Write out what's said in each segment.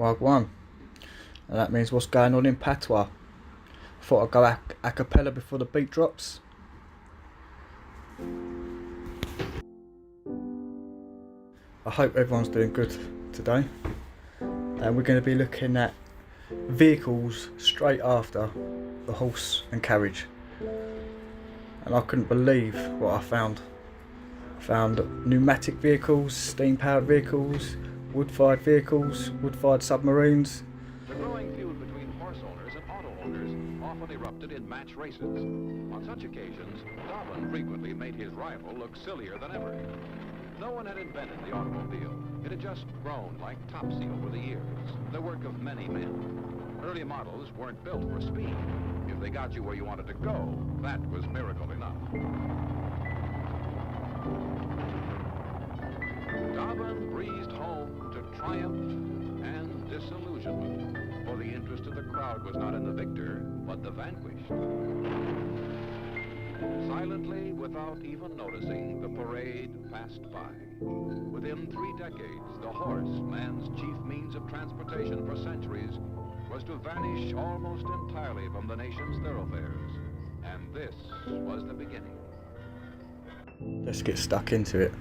Wagwan. And that means what's going on in patois. Thought I'd go a cappella before the beat drops. I hope everyone's doing good today. And we're going to be looking at vehicles straight after the horse and carriage. And I couldn't believe what I found. Found pneumatic vehicles, steam powered vehicles, wood-fired vehicles, wood-fired submarines. The growing feud between horse owners and auto owners often erupted in match races. On such occasions, Dobbin frequently made his rival look sillier than ever. No one had invented the automobile. It had just grown like Topsy over the years, the work of many men. Early models weren't built for speed. If they got you where you wanted to go, that was miracle enough. Dobbin breezed home to triumph and disillusionment, for the interest of the crowd was not in the victor, but the vanquished. Silently, without even noticing, the parade passed by. Within 3 decades, the horse, man's chief means of transportation for centuries, was to vanish almost entirely from the nation's thoroughfares. And this was the beginning. Let's get stuck into it.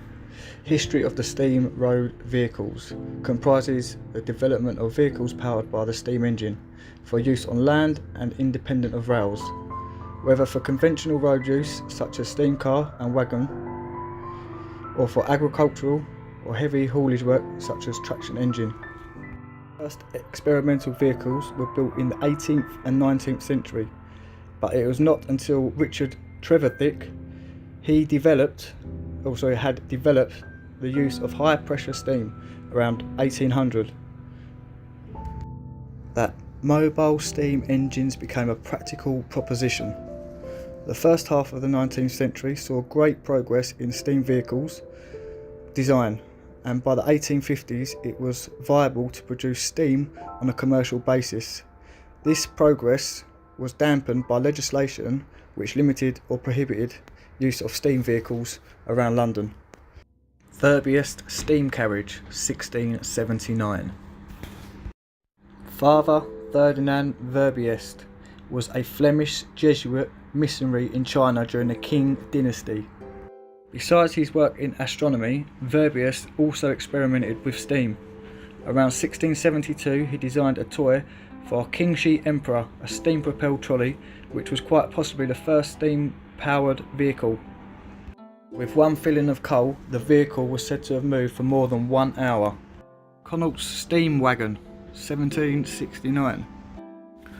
History of the steam road vehicles comprises the development of vehicles powered by the steam engine for use on land and independent of rails, whether for conventional road use such as steam car and wagon, or for agricultural or heavy haulage work such as traction engine. First experimental vehicles were built in the 18th and 19th century, but it was not until Richard Trevithick had developed the use of high pressure steam around 1800 that mobile steam engines became a practical proposition. The first half of the 19th century saw great progress in steam vehicles design, and by the 1850s it was viable to produce steam on a commercial basis. This progress was dampened by legislation which limited or prohibited use of steam vehicles around London. Verbiest steam carriage, 1679. Father Ferdinand Verbiest was a Flemish Jesuit missionary in China during the Qing dynasty. Besides his work in astronomy, Verbiest also experimented with steam. Around 1672 he designed a toy for Qingshi Emperor, a steam-propelled trolley, which was quite possibly the first steam-powered vehicle. With one filling of coal, the vehicle was said to have moved for more than 1 hour. Connaught's steam wagon, 1769,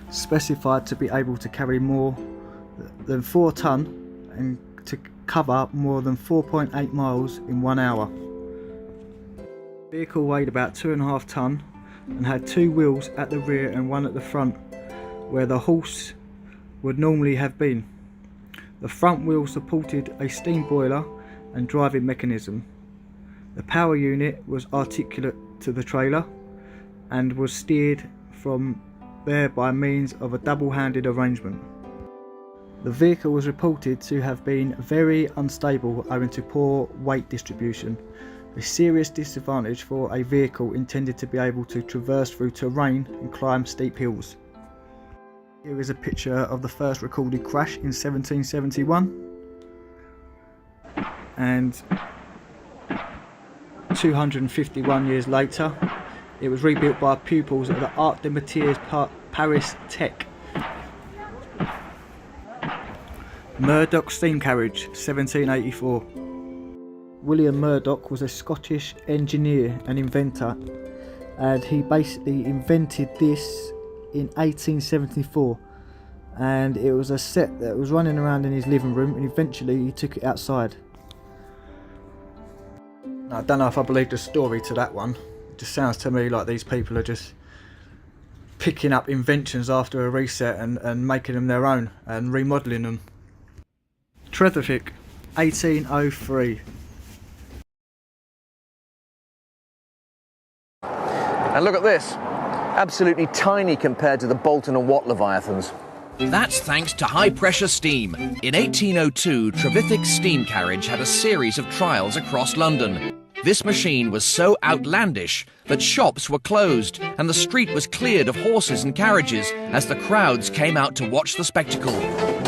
specified to be able to carry more than 4 ton and to cover more than 4.8 miles in 1 hour. The vehicle weighed about 2.5 ton and had 2 wheels at the rear and 1 at the front, where the horse would normally have been. The front wheel supported a steam boiler and driving mechanism. The power unit was articulate to the trailer and was steered from there by means of a double-handed arrangement. The vehicle was reported to have been very unstable owing to poor weight distribution, a serious disadvantage for a vehicle intended to be able to traverse through terrain and climb steep hills. Here is a picture of the first recorded crash in 1771, and 251 years later it was rebuilt by pupils at the Arc de Métiers Paris Tech. Murdoch steam carriage, 1784. William Murdoch was a Scottish engineer and inventor, and he basically invented this in 1874, and it was a set that was running around in his living room, and eventually he took it outside. Now, I don't know if I believe the story to that one. It just sounds to me like these people are just picking up inventions after a reset and making them their own and remodelling them. Trevithick, 1803. And look at this, absolutely tiny compared to the Bolton and Watt Leviathans. That's thanks to high-pressure steam. In 1802, Trevithick's steam carriage had a series of trials across London. This machine was so outlandish that shops were closed and the street was cleared of horses and carriages as the crowds came out to watch the spectacle.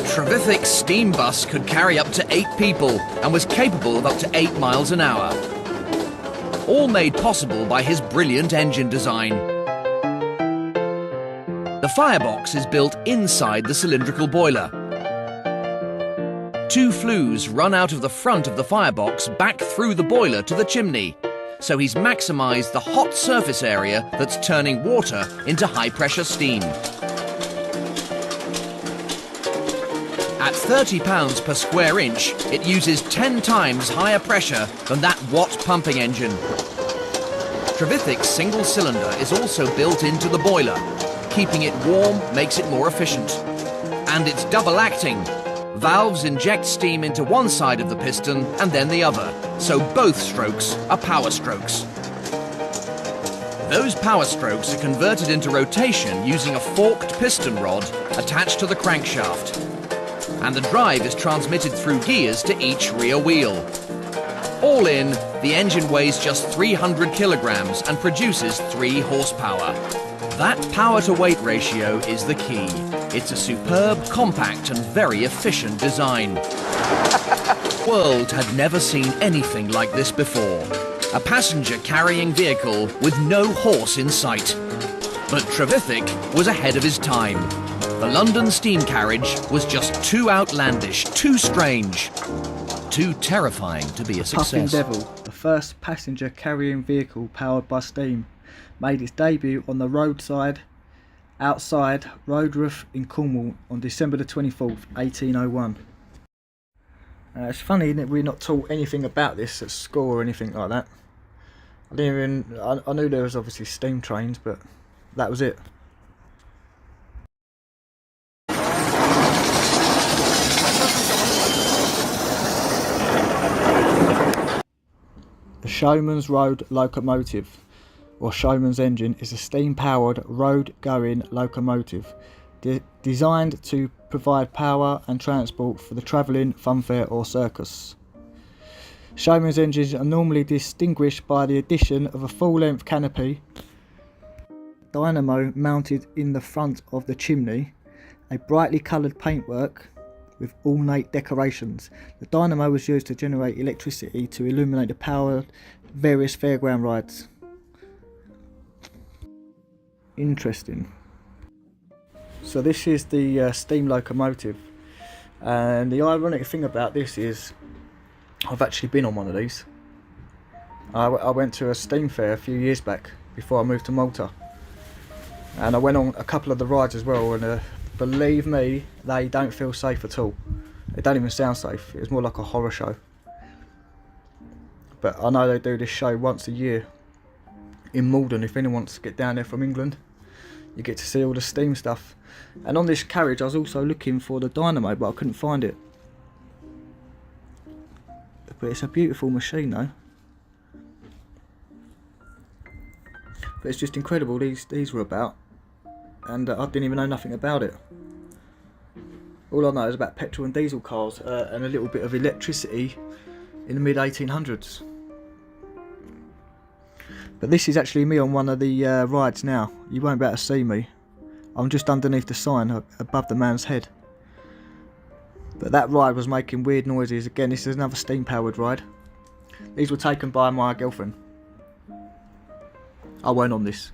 Trevithick's steam bus could carry up to 8 people and was capable of up to 8 miles an hour. All made possible by his brilliant engine design. The firebox is built inside the cylindrical boiler. 2 flues run out of the front of the firebox back through the boiler to the chimney, so he's maximised the hot surface area that's turning water into high-pressure steam. At 30 pounds per square inch, it uses 10 times higher pressure than that Watt pumping engine. Trevithick's single cylinder is also built into the boiler. Keeping it warm makes it more efficient. And it's double-acting. Valves inject steam into one side of the piston and then the other, so both strokes are power strokes. Those power strokes are converted into rotation using a forked piston rod attached to the crankshaft. And the drive is transmitted through gears to each rear wheel. All in, the engine weighs just 300 kilograms and produces 3 horsepower. That power-to-weight ratio is the key. It's a superb, compact and very efficient design. The world had never seen anything like this before. A passenger-carrying vehicle with no horse in sight. But Trevithick was ahead of his time. The London steam carriage was just too outlandish, too strange, too terrifying to be a Puffin success. Devil, the first passenger carrying vehicle powered by steam, made its debut on the roadside outside Roadworth in Cornwall on December the 24th, 1801. It's funny that we're not taught anything about this at school or anything like that. I knew there was obviously steam trains, but that was it. The Showman's Road Locomotive, or Showman's Engine, is a steam-powered road-going locomotive designed to provide power and transport for the travelling funfair or circus. Showman's engines are normally distinguished by the addition of a full-length canopy, dynamo mounted in the front of the chimney, a brightly coloured paintwork with ornate decorations. The dynamo was used to generate electricity to illuminate the power of various fairground rides. Interesting. So this is the steam locomotive, and the ironic thing about this is I've actually been on one of these. I went to a steam fair a few years back before I moved to Malta, and I went on a couple of the rides as well, and believe me, they don't feel safe at all. They don't even sound safe. It was more like a horror show. But I know they do this show once a year in Malden. If anyone wants to get down there from England, you get to see all the steam stuff. And on this carriage I was also looking for the dynamo, but I couldn't find it. But it's a beautiful machine though. But it's just incredible these were about, and I didn't even know nothing about it. All I know is about petrol and diesel cars and a little bit of electricity in the mid 1800s. But this is actually me on one of the rides now. You won't be able to see me. I'm just underneath the sign above the man's head. But that ride was making weird noises. Again, this is another steam powered ride. These were taken by my girlfriend. I went on this.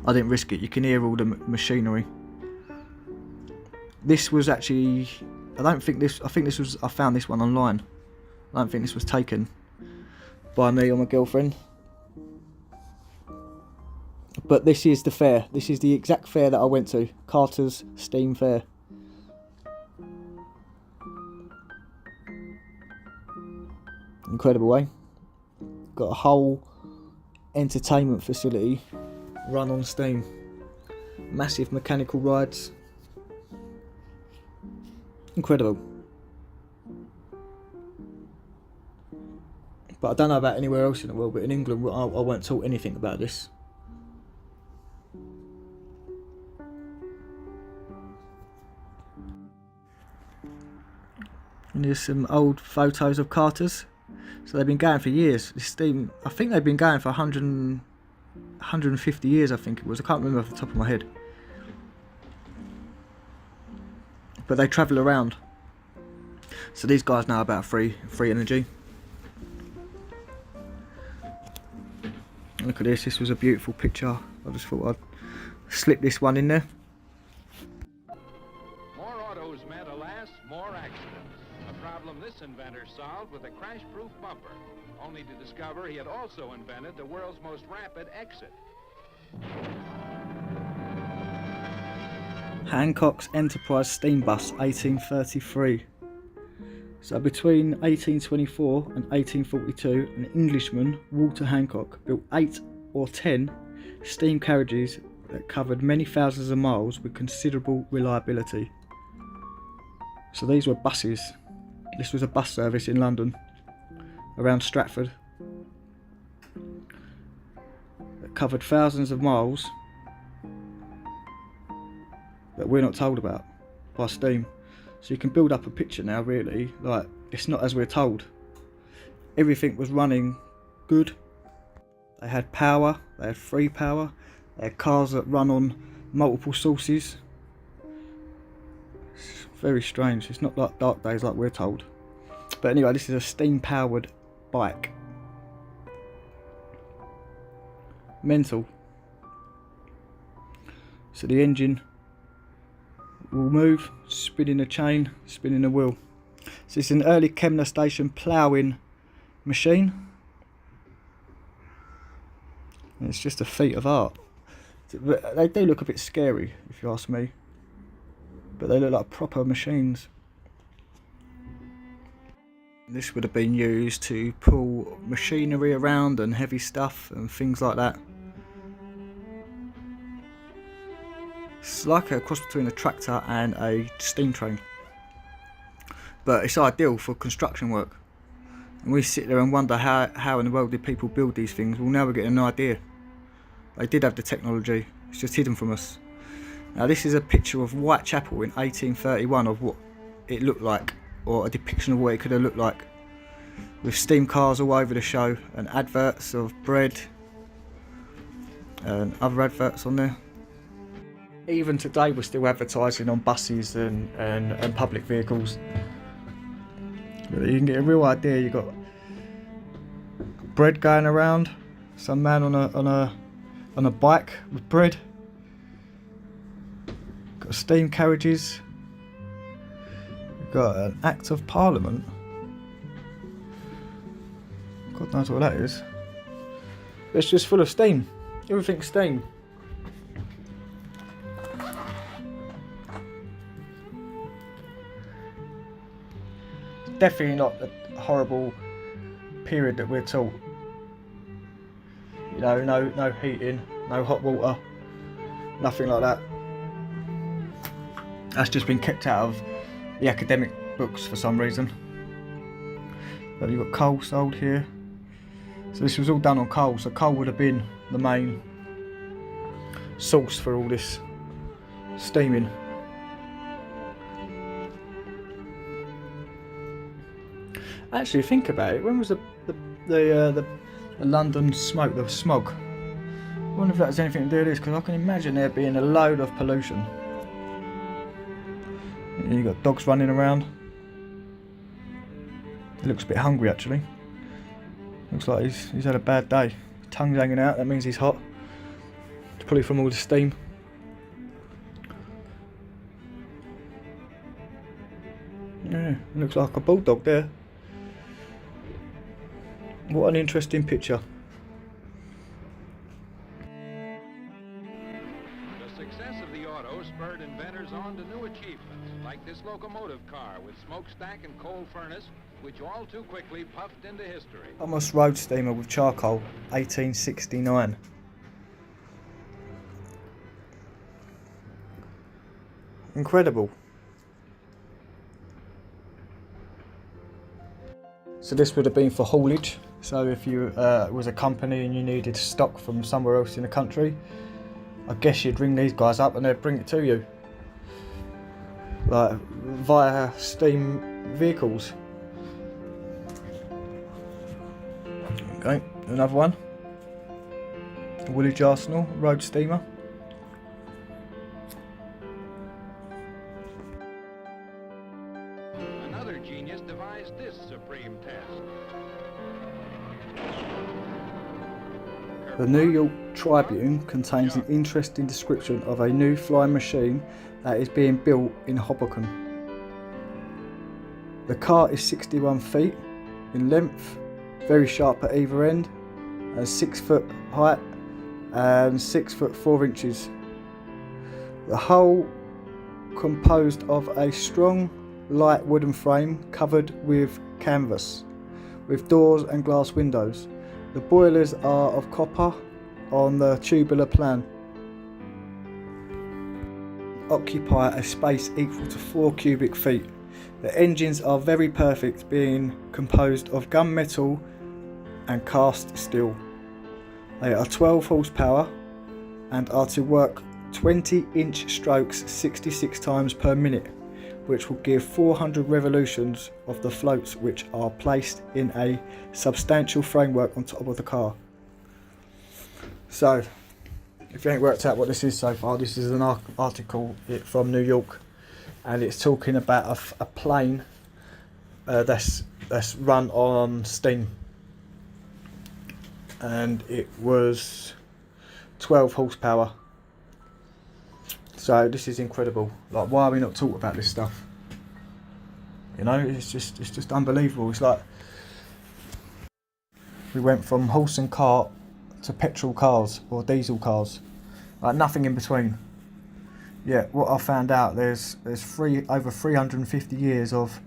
I didn't risk it. You can hear all the machinery. This was actually, I think this was, I found this one online. I don't think this was taken by me or my girlfriend. But this is the fair. This is the exact fair that I went to. Carter's Steam Fair. Incredible, eh? Got a whole entertainment facility run on steam. Massive mechanical rides. Incredible. But I don't know about anywhere else in the world, but in England I weren't taught anything about this. And there's some old photos of Carter's So they've been going for years. This steam, I think they've been going for 150 years, I think it was. I can't remember off the top of my head. But they travel around. So these guys know about free energy. Look at this, this was a beautiful picture. I just thought I'd slip this one in there. More autos meant, alas, more accidents. A problem this inventor solved with a crash-proof bumper, only to discover he had also invented the world's most rapid exit. Hancock's Enterprise Steam Bus, 1833. So between 1824 and 1842, an Englishman, Walter Hancock, built 8 or 10 steam carriages that covered many thousands of miles with considerable reliability. So these were buses. This was a bus service in London, around Stratford, that covered thousands of miles that we're not told about by steam. So you can build up a picture now, really, like it's not as we're told. Everything was running good. They had power, they had free power, they had cars that run on multiple sources. It's very strange, it's not like Dark Days like we're told. But anyway, this is a steam powered bike. Mental. So the engine will move, spinning a chain, spinning a wheel. So it's an early Kemner Station ploughing machine. And it's just a feat of art. They do look a bit scary, if you ask me, but they look like proper machines. This would have been used to pull machinery around and heavy stuff and things like that. It's like a cross between a tractor and a steam train, but it's ideal for construction work. And we sit there and wonder how in the world did people build these things. Well, now we're getting an idea. They did have the technology, it's just hidden from us. Now this is a picture of Whitechapel in 1831 of what it looked like, or a depiction of what it could have looked like, with steam cars all over the show and adverts of bread and other adverts on there. Even today we're still advertising on buses and public vehicles. But you can get a real idea. You've got bread going around, some man on a bike with bread. Got steam carriages. You've got an Act of Parliament. God knows what that is. It's just full of steam. Everything's steam. Definitely not the horrible period that we're taught. You know, no heating, no hot water, nothing like that. That's just been kept out of the academic books for some reason. But you've got coal sold here. So this was all done on coal, so coal would have been the main source for all this steaming. Actually, think about it. When was the London smoke, the smog? I wonder if that has anything to do with this, because I can imagine there being a load of pollution. You've got dogs running around. He looks a bit hungry, actually. Looks like he's had a bad day. Tongue's hanging out. That means he's hot. It's probably from all the steam. Yeah, looks like a bulldog there. What an interesting picture. The success of the auto spurred inventors on to new achievements, like this locomotive car with smokestack and coal furnace, which all too quickly puffed into history. Thomas Road steamer with charcoal, 1869. Incredible. So this would have been for haulage. So if you was a company and you needed stock from somewhere else in the country, I guess you'd ring these guys up and they'd bring it to you, like via steam vehicles. Another one. Woolwich Arsenal road steamer. Another genius devised this supreme test. The New York Tribune contains an interesting description of a new flying machine that is being built in Hoboken. The car is 61 feet in length, very sharp at either end, and 6 foot height and 6 foot 4 inches. The hull composed of a strong, light wooden frame covered with canvas, with doors and glass windows. The boilers are of copper on the tubular plan. Occupy a space equal to 4 cubic feet. The engines are very perfect, being composed of gunmetal and cast steel. They are 12 horsepower and are to work 20-inch strokes 66 times per minute, which will give 400 revolutions of the floats, which are placed in a substantial framework on top of the car. So, if you ain't worked out what this is so far, this is an article from New York, and it's talking about a plane that's run on steam, and it was 12 horsepower. So this is incredible. Like, why are we not taught about this stuff? You know, it's just unbelievable. It's like we went from horse and cart to petrol cars or diesel cars, like nothing in between. Yeah, what I found out, there's over 350 years of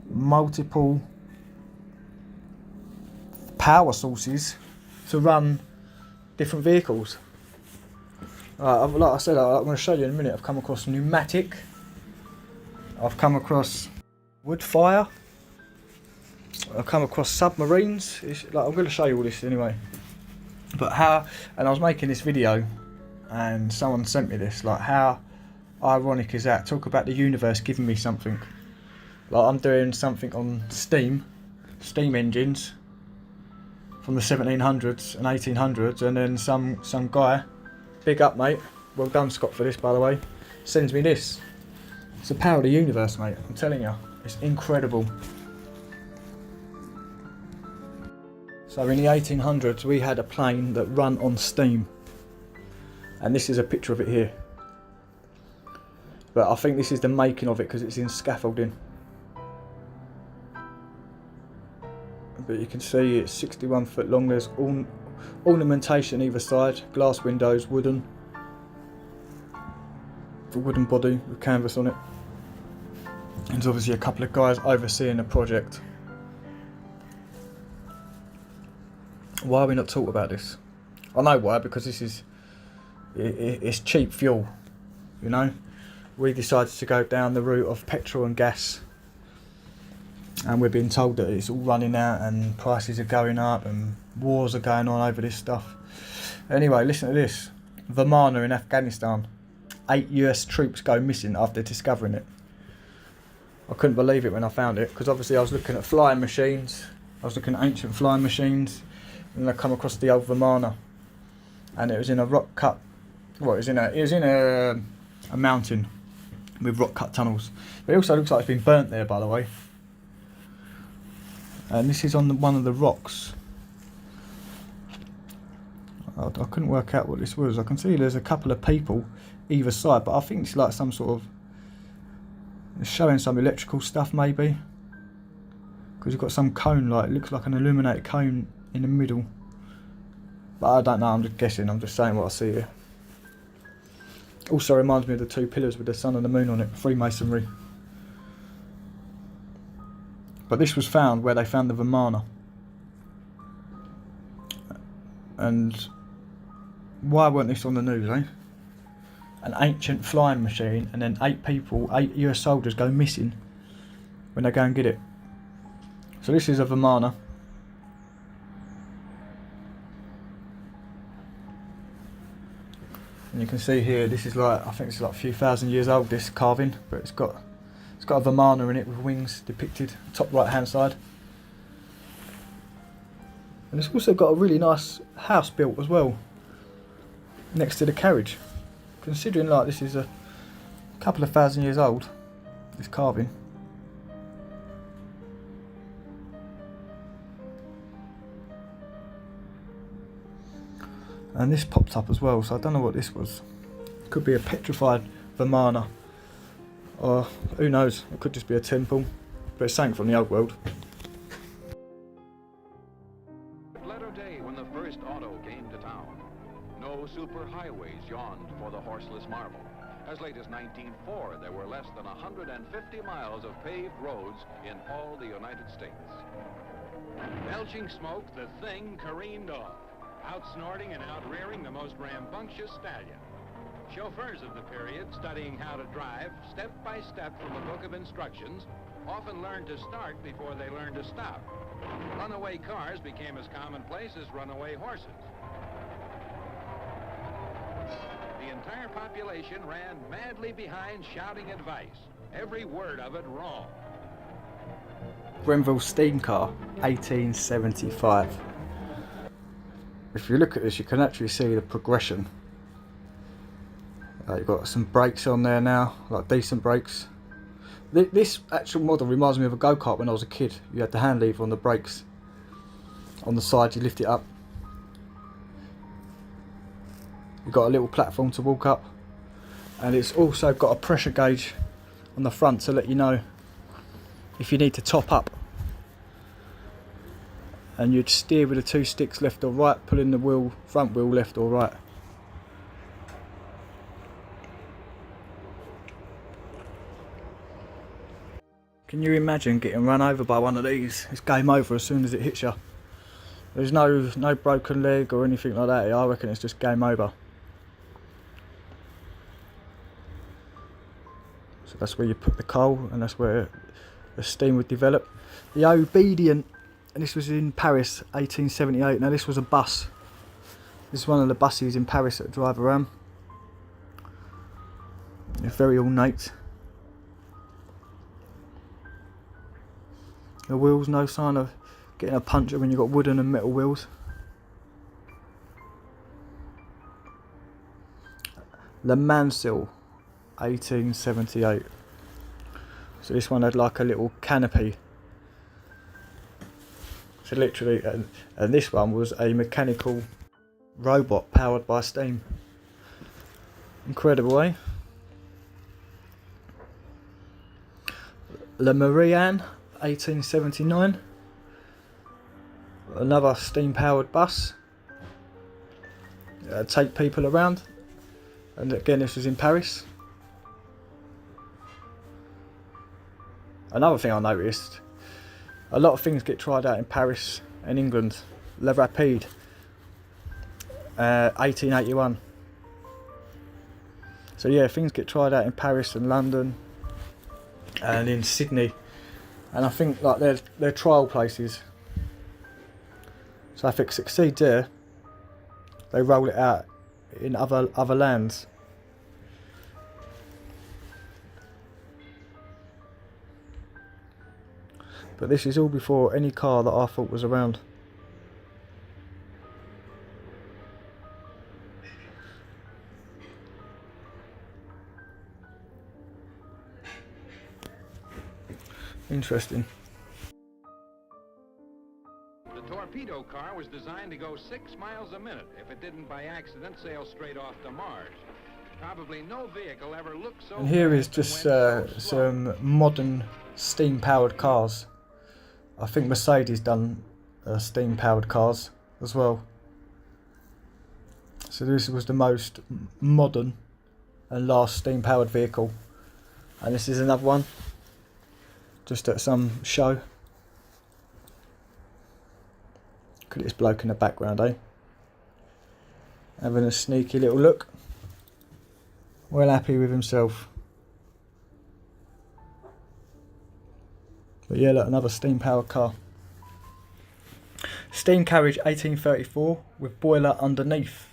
multiple power sources to run different vehicles. Like I said, I'm going to show you in a minute. I've come across pneumatic. I've come across wood fire. I've come across submarines. I'm going to show you all this anyway. But and I was making this video, and someone sent me this. Like, how ironic is that? Talk about the universe giving me something. Like, I'm doing something on steam engines from the 1700s and 1800s, and then some guy, big up mate, well done Scott for this by the way, sends me this. It's the power of the universe, mate, I'm telling you, it's incredible. So in the 1800s we had a plane that ran on steam, and this is a picture of it here, but I think this is the making of it because it's in scaffolding. But you can see it's 61 foot long, there's ornamentation either side, glass windows, wooden, the wooden body with canvas on it. And there's obviously a couple of guys overseeing the project. Why are we not taught about this? I know why, because it's cheap fuel, you know. We decided to go down the route of petrol and gas, and we're being told that it's all running out and prices are going up and wars are going on over this stuff. Anyway, listen to this. Vimana in Afghanistan. 8 US troops go missing after discovering it. I couldn't believe it when I found it, because obviously I was looking at flying machines. I was looking at ancient flying machines, and I come across the old Vimana, and it was in a rock cut. Well, it was in a mountain with rock cut tunnels. But it also looks like it's been burnt there, by the way. And this is on one of the rocks. I couldn't work out what this was. I can see there's a couple of people either side, but I think it's like some sort of, it's showing some electrical stuff maybe, because you've got some cone, like it looks like an illuminated cone in the middle, but I don't know, I'm just guessing, I'm just saying what I see here. Also reminds me of the two pillars with the sun and the moon on it, Freemasonry. But this was found where they found the Vimana. And why weren't this on the news, eh? An ancient flying machine, and then 8 US soldiers go missing when they go and get it. So this is a Vimana. And you can see here, this is like, I think it's like a few thousand years old, this carving, but it's got a Vimana in it with wings depicted, top right hand side. And it's also got a really nice house built as well next to the carriage. Considering like this is a couple of thousand years old, this carving. And this popped up as well, so I don't know what this was. Could be a petrified Vimana, or who knows, it could just be a temple, but it's something from the old world. Letter day when the first auto came to town. No superhighways yawned for the horseless marvel. As late as 1904, there were less than 150 miles of paved roads in all the United States. Belching smoke, the thing careened off, out-snorting and out-rearing the most rambunctious stallion. Chauffeurs of the period, studying how to drive, step by step from a book of instructions, often learned to start before they learned to stop. Runaway cars became as commonplace as runaway horses. The entire population ran madly behind shouting advice, every word of it wrong. Grenville steam car, 1875. If you look at this, you can actually see the progression. You've got some brakes on there now, like decent brakes. This actual model reminds me of a go-kart when I was a kid. You had the hand lever on the brakes. On the side, you lift it up. You've got a little platform to walk up. And it's also got a pressure gauge on the front to let you know if you need to top up. And you'd steer with the two sticks left or right, pulling the wheel, front wheel left or right. Can you imagine getting run over by one of these? It's game over as soon as it hits you. There's no broken leg or anything like that. I reckon it's just game over. So that's where you put the coal, and that's where the steam would develop. The Obedient, and this was in Paris, 1878. Now this was a bus. This is one of the buses in Paris that drive around. They're very ornate. The wheels, no sign of getting a puncture when you've got wooden and metal wheels. Le Mansell, 1878. So this one had like a little canopy. So literally, and this one was a mechanical robot powered by steam. Incredible, eh? Le Marianne, 1879. Another steam powered bus. Take people around. And again, this was in Paris. Another thing I noticed, a lot of things get tried out in Paris and England. Le Rapide, 1881. So yeah, things get tried out in Paris and London and in Sydney, and I think like they're trial places. So if it succeeds there, they roll it out in other lands. But this is all before any car that I thought was around. Interesting. The torpedo car was designed to go 6 miles a minute if it didn't by accident sail straight off to Mars. Probably no vehicle ever looked so. And here is fast just and went so slow. some modern steam-powered cars. I think Mercedes done steam-powered cars as well. So this was the most modern and last steam-powered vehicle. And this is another one, just at some show. Look at this bloke in the background, eh? Having a sneaky little look. Well happy with himself. But yeah, look, another steam powered car. Steam carriage, 1834, with boiler underneath.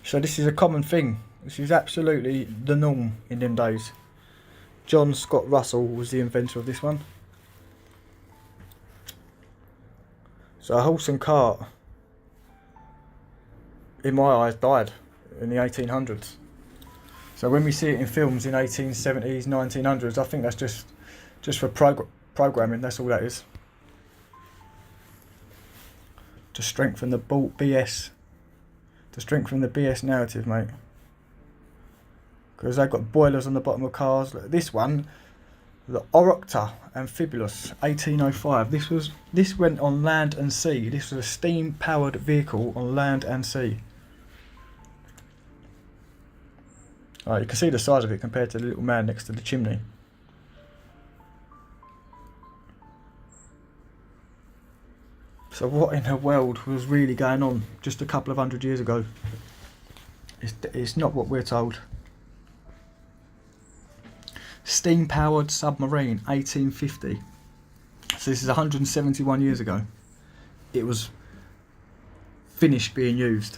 So this is a common thing. This is absolutely the norm in them days. John Scott Russell was the inventor of this one. So a horse and cart, in my eyes, died in the 1800s. So when we see it in films in 1870s, 1900s, I think that's just for programming. That's all that is. To strengthen the BS. To strengthen the BS narrative, mate. Because they've got boilers on the bottom of cars. Look, this one, the Orycta Amphibulus, 1805. This went on land and sea. This was a steam-powered vehicle on land and sea. You can see the size of it compared to the little man next to the chimney. So what in the world was really going on just a couple of hundred years ago? It's not what we're told. Steam-powered submarine, 1850. So this is 171 years ago. It was finished being used.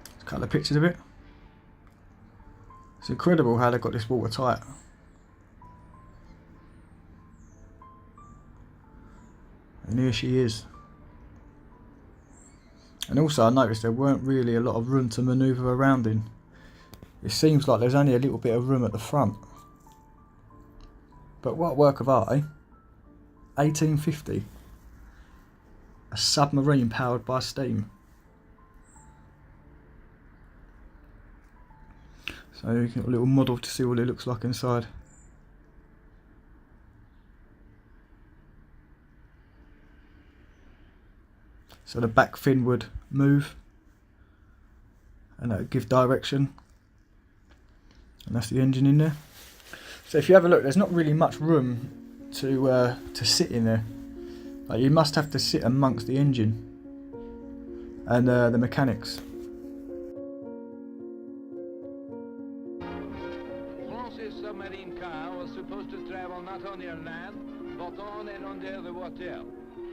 Let's cut the pictures of it. It's incredible how they got this watertight. And here she is. And also I noticed there weren't really a lot of room to manoeuvre around in. It seems like there's only a little bit of room at the front. But what work of art, eh? 1850. A submarine powered by steam. So you get a little model to see what it looks like inside. So the back fin would move and that would give direction. And that's the engine in there. So if you have a look, there's not really much room to sit in there. Like you must have to sit amongst the engine and the mechanics. France's submarine car was supposed to travel not only on land, but on and under the water.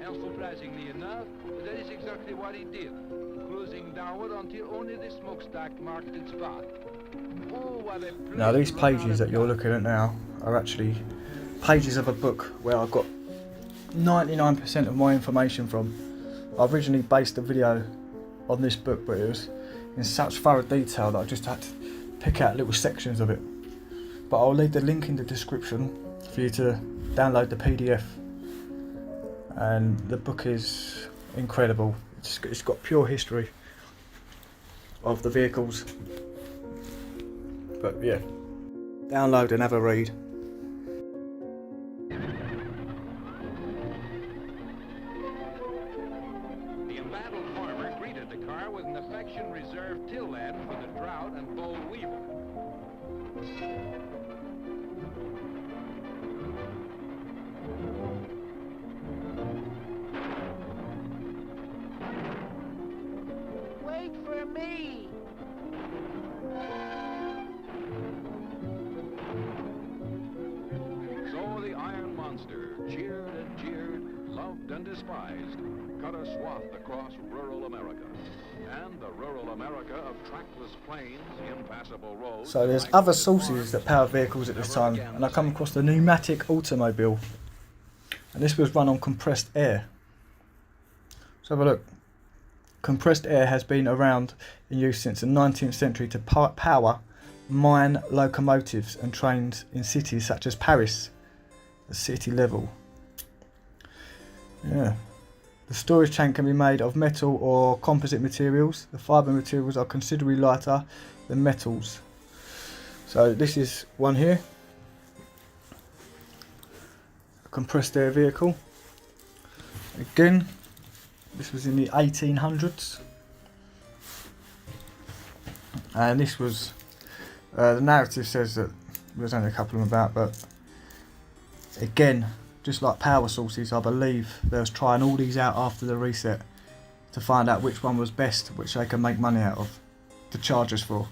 Unsurprisingly enough, that is exactly what he did, cruising downward until only the smokestack marked its path. Oh, what a Now these pages that you're looking at now are actually pages of a book where I've got 99% of my information from. I originally based the video on this book, but it was in such thorough detail that I just had to pick out little sections of it. But I'll leave the link in the description for you to download the PDF. And the book is incredible. It's got pure history of the vehicles. But yeah, download and have a read. The embattled farmer greeted the car with an affection reserved till then for the drought and boll weevil. Wait for me! So the iron monster, cheered and jeered, loved and despised, cut a swath across rural America. And the rural America of trackless plains, impassable roads... So there's other sources that power vehicles at this time, and I come across the pneumatic automobile. And this was run on compressed air. So have a look. Compressed air has been around in use since the 19th century to power mine locomotives and trains in cities such as Paris, at city level. Yeah. The storage tank can be made of metal or composite materials. The fibre materials are considerably lighter than metals. So this is one here. A compressed air vehicle. Again, this was in the 1800s. And this was, the narrative says that there's only a couple of them about, but again, just like power sources, I believe they was trying all these out after the reset to find out which one was best, which they can make money out of, to charge us for,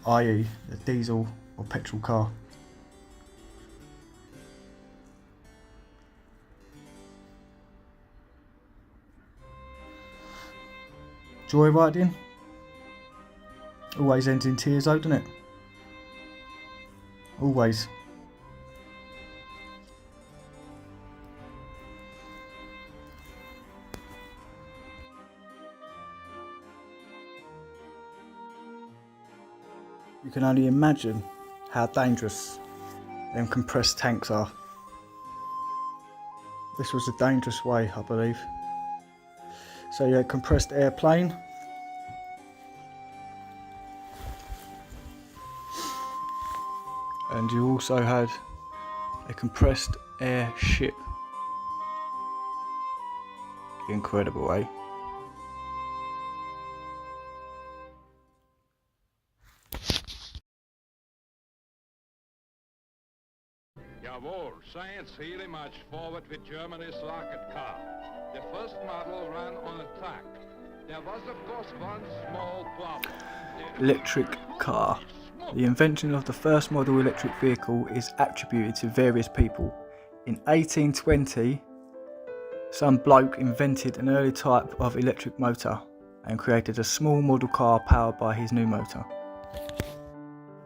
i.e. a diesel or petrol car. Joyriding always ends in tears though, doesn't it? Always. You can only imagine how dangerous them compressed tanks are. This was a dangerous way, I believe. So you had compressed air plane, and you also had a compressed air ship. Incredible, eh? Jawohl, science really marched forward with Germany's rocket car. The first model ran on a track. There was of course one small problem. Electric car. The invention of the first model electric vehicle is attributed to various people. In 1820, some bloke invented an early type of electric motor and created a small model car powered by his new motor.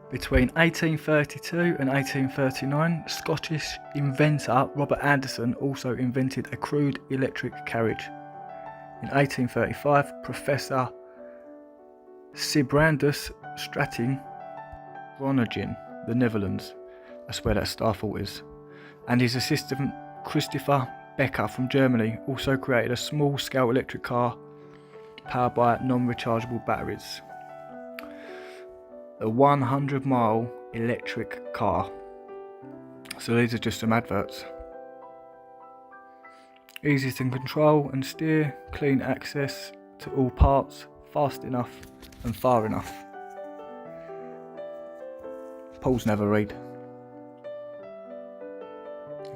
Between 1832 and 1839, Scottish inventor Robert Anderson also invented a crude electric carriage. In 1835, Professor Sibrandus Strating, Groningen, the Netherlands, that's where that starfall is, and his assistant Christopher Becker from Germany also created a small-scale electric car powered by non-rechargeable batteries. A 100-mile electric car. So these are just some adverts. Easy to control and steer, clean access to all parts, fast enough and far enough. Paul's never read.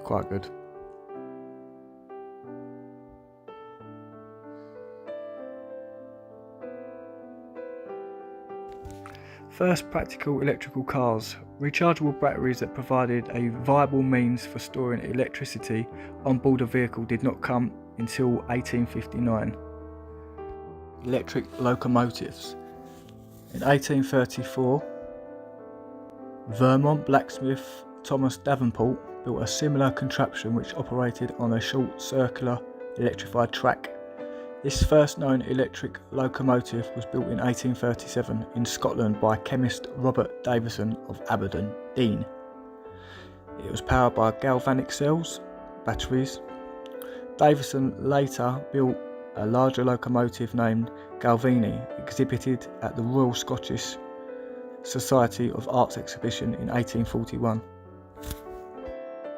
Quite good. First practical electrical cars. Rechargeable batteries that provided a viable means for storing electricity on board a vehicle did not come until 1859. Electric locomotives. In 1834, Vermont blacksmith Thomas Davenport built a similar contraption which operated on a short circular electrified track. This first known electric locomotive was built in 1837 in Scotland by chemist Robert Davison of Aberdeen. It was powered by galvanic cells, batteries. Davison later built a larger locomotive named Galvini, exhibited at the Royal Scottish Society of Arts exhibition in 1841.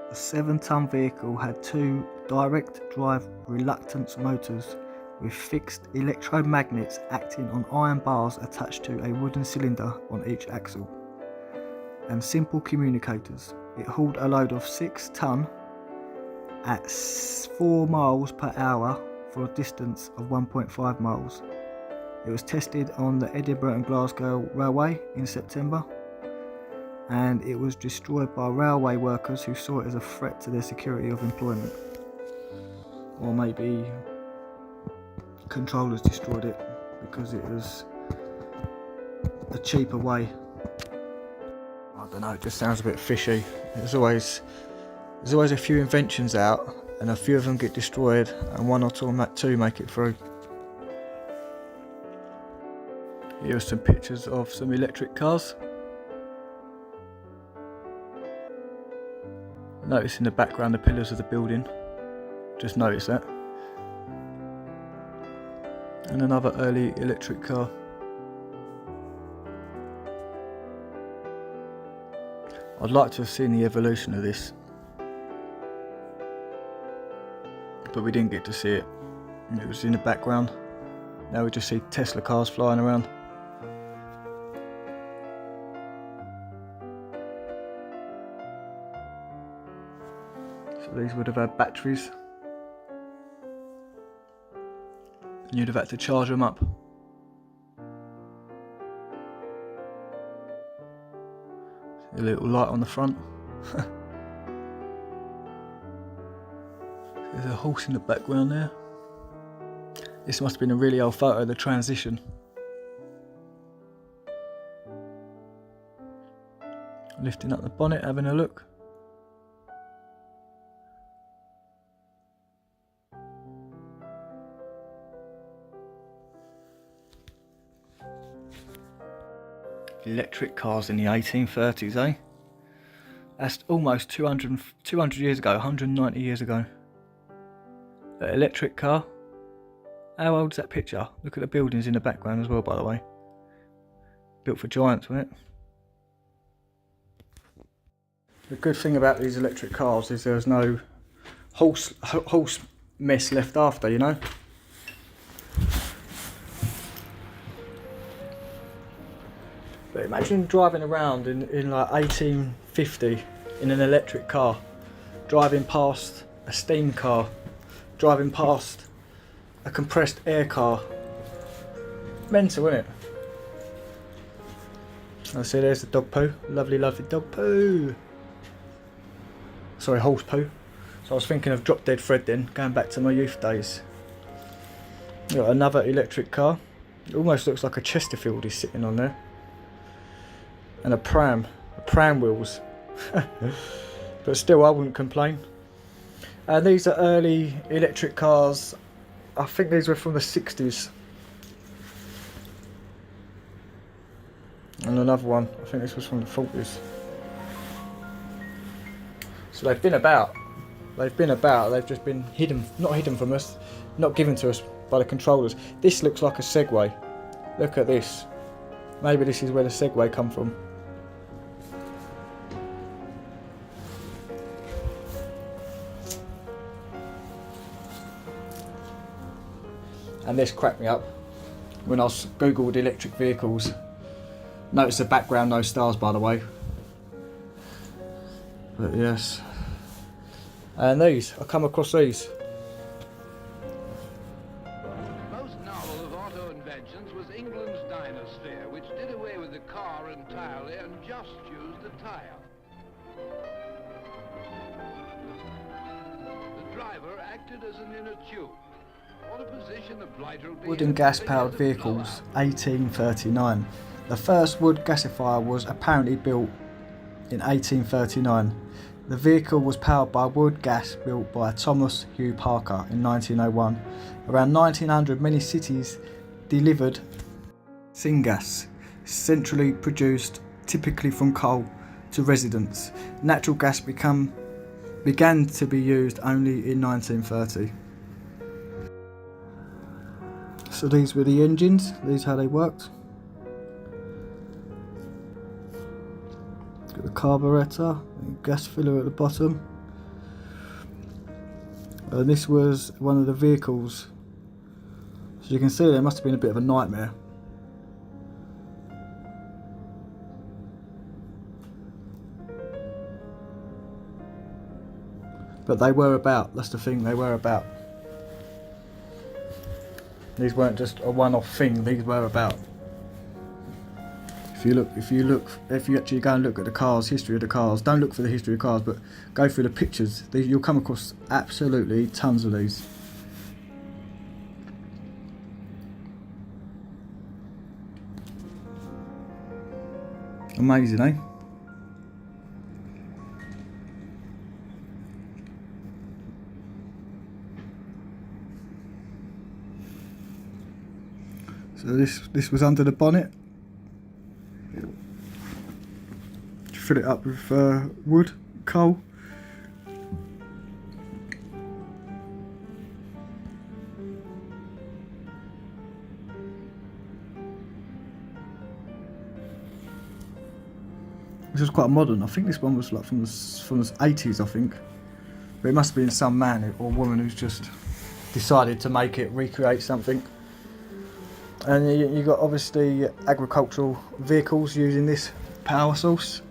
The 7-ton vehicle had two direct drive reluctance motors with fixed electromagnets acting on iron bars attached to a wooden cylinder on each axle, and simple communicators. It hauled a load of 6 ton at 4 miles per hour for a distance of 1.5 miles. It was tested on the Edinburgh and Glasgow Railway in September, and it was destroyed by railway workers who saw it as a threat to their security of employment. Or maybe controllers destroyed it because it was a cheaper way. I don't know, it just sounds a bit fishy. There's always a few inventions out and a few of them get destroyed and one or two make it through. Here are some pictures of some electric cars. Notice in the background the pillars of the building. Just notice that. And another early electric car. I'd like to have seen the evolution of this, but we didn't get to see it. It was in the background. Now we just see Tesla cars flying around. So these would have had batteries. And you'd have had to charge them up. A little light on the front. There's a horse in the background there. This must have been a really old photo of the transition. Lifting up the bonnet, having a look. Electric cars in the 1830s, eh? That's almost 200 years ago, 190 years ago. An electric car. How old's that picture? Look at the buildings in the background as well, by the way. Built for giants, wasn't it? The good thing about these electric cars is there's no horse mess left after, you know? But imagine driving around in like 1850 in an electric car, driving past a steam car, driving past a compressed air car. Mental, isn't it? I see there's the dog poo. Lovely, lovely dog poo. Sorry, horse poo. So I was thinking of Drop Dead Fred then, going back to my youth days. Got another electric car. It almost looks like a Chesterfield is sitting on there. And a pram wheels. But still, I wouldn't complain. And these are early electric cars. I think these were from the 60s. And another one, I think this was from the 40s. So they've been about. They've just been hidden, not hidden from us, not given to us by the controllers. This looks like a Segway. Look at this. Maybe this is where the Segway come from. And this cracked me up when I googled electric vehicles. Notice the background, no stars, by the way. But yes. And these, I come across these. Most novel of auto inventions was England's Dynasphere, which did away with the car entirely and just used the tire. The driver acted as an inner tube. What a position the blighter would be Wood and gas powered vehicles, 1839. The first wood gasifier was apparently built in 1839. The vehicle was powered by wood gas built by Thomas Hugh Parker in 1901. Around 1900, many cities delivered syngas, centrally produced typically from coal, to residents. Natural gas began to be used only in 1930. So these were the engines, these are how they worked. Got the carburettor, gas filler at the bottom. And this was one of the vehicles. So you can see there must have been a bit of a nightmare. But they were about, that's the thing, they were about. These weren't just a one-off thing, these were about. If you actually go and look at the cars, history of the cars, don't look for the history of cars, but go through the pictures, you'll come across absolutely tons of these. Amazing, eh? So this was under the bonnet. Fill it up with wood, coal. This was quite modern. I think this one was like from the 80s, I think. But it must have been some man or woman who's just decided to make it, recreate something. And you got obviously agricultural vehicles using this power source.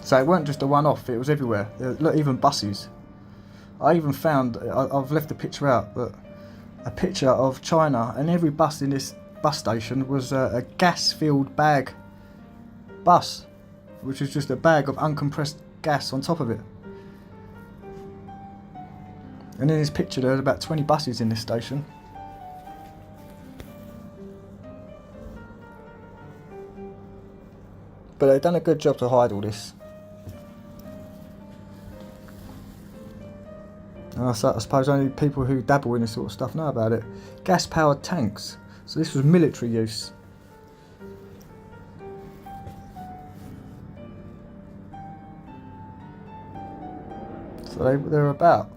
So it weren't just a one-off, it was everywhere. Look, even buses. I even found, I've left the picture out, but a picture of China, and every bus in this bus station was a gas-filled bag bus, which is just a bag of uncompressed gas on top of it. And in this picture there's about 20 buses in this station. But they've done a good job to hide all this. And I suppose only people who dabble in this sort of stuff know about it. Gas-powered tanks. So this was military use. what they're about.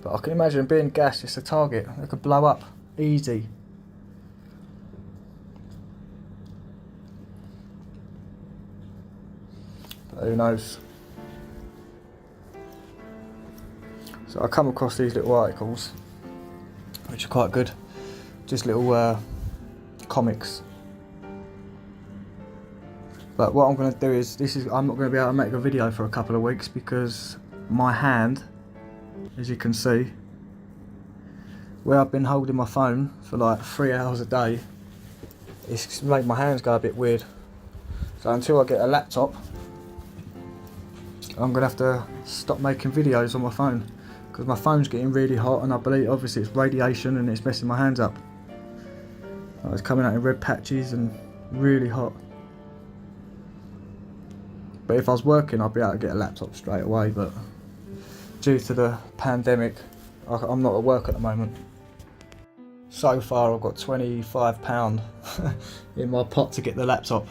But I can imagine being gas just a target. They could blow up easy. But who knows? So I come across these little articles, which are quite good. Just little comics. But what I'm going to do is, I'm not going to be able to make a video for a couple of weeks because my hand, as you can see, where I've been holding my phone for like 3 hours a day, it's made my hands go a bit weird. So until I get a laptop, I'm going to have to stop making videos on my phone because my phone's getting really hot, and I believe obviously it's radiation and it's messing my hands up. It's coming out in red patches and really hot. But if I was working, I'd be able to get a laptop straight away, but due to the pandemic, I'm not at work at the moment. So far I've got £25 in my pot to get the laptop.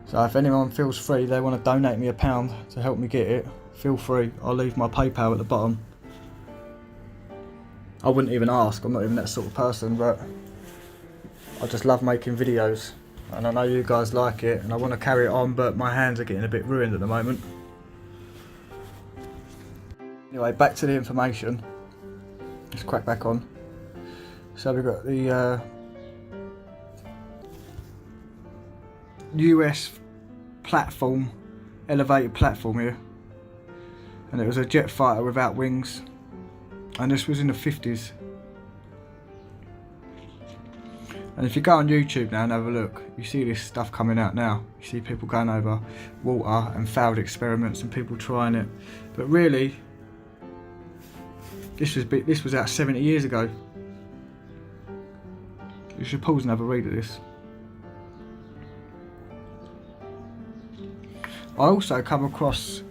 So if anyone feels free, they want to donate me £1 to help me get it, feel free. I'll leave my PayPal at the bottom. I wouldn't even ask, I'm not even that sort of person, but I just love making videos. And I know you guys like it, and I want to carry it on, but my hands are getting a bit ruined at the moment. Anyway, back to the information. Let's crack back on. So we've got the US platform, elevated platform here. And it was a jet fighter without wings. And this was in the 50s. And if you go on YouTube now and have a look, you see this stuff coming out now. You see people going over water and failed experiments and people trying it. But really, this was out 70 years ago. You should pause and have a read of this. I also come across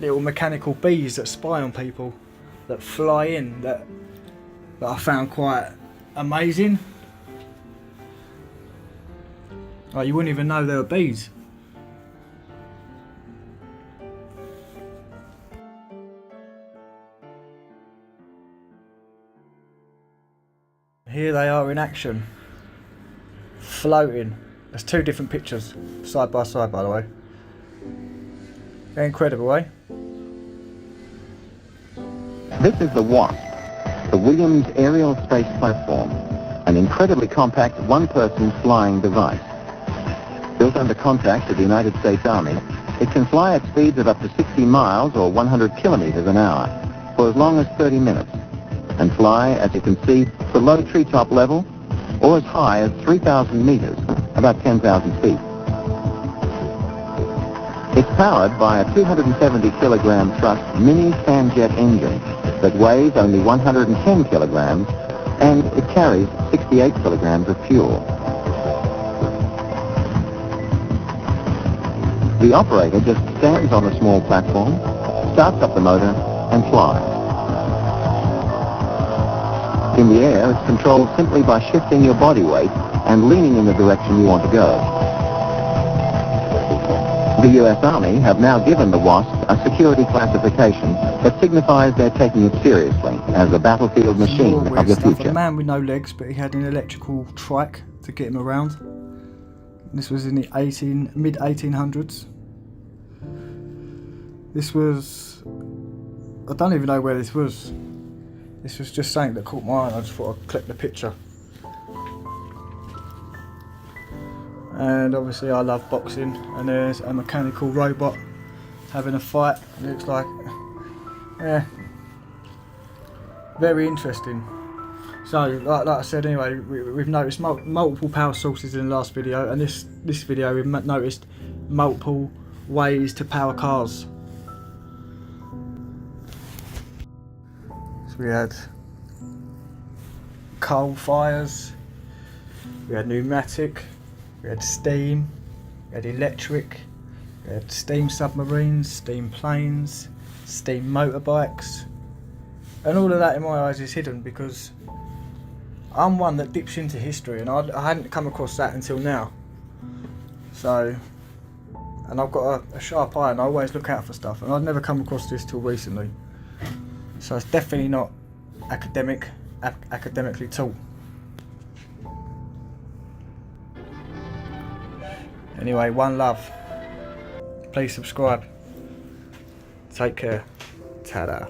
little mechanical bees that spy on people, that fly in, that I found quite amazing. Like, you wouldn't even know they were bees. Here they are in action, floating. There's two different pictures, side by side, by the way. They're incredible, eh? This is the WASP, the Williams Aerial Space Platform, an incredibly compact one-person flying device. Built under contract to the United States Army, it can fly at speeds of up to 60 miles or 100 kilometers an hour for as long as 30 minutes, and fly, as you can see, below treetop level or as high as 3,000 meters, about 10,000 feet. It's powered by a 270 kilogram thrust mini Scramjet engine that weighs only 110 kilograms, and it carries 68 kilograms of fuel. The operator just stands on the small platform, starts up the motor, and flies. In the air, it's controlled simply by shifting your body weight and leaning in the direction you want to go. The US Army have now given the WASP a security classification that signifies they're taking it seriously as a battlefield machine of the future. A man with no legs, but he had an electrical trike to get him around. This was in the mid-1800s. This was, I don't even know where this was. This was just something that caught my eye and I just thought I'd click the picture. And obviously I love boxing, and there's a mechanical robot having a fight. It looks like, yeah, very interesting. So like I said, anyway, we've noticed multiple power sources in the last video, and this video we've noticed multiple ways to power cars. So we had coal fires, we had pneumatic, we had steam, we had electric, we had steam submarines, steam planes, steam motorbikes, and all of that in my eyes is hidden because I'm one that dips into history, and I hadn't come across that until now. So, and I've got a sharp eye and I always look out for stuff, and I've never come across this till recently. So it's definitely not academically taught. Anyway, one love. Please subscribe. Take care. Ta-da.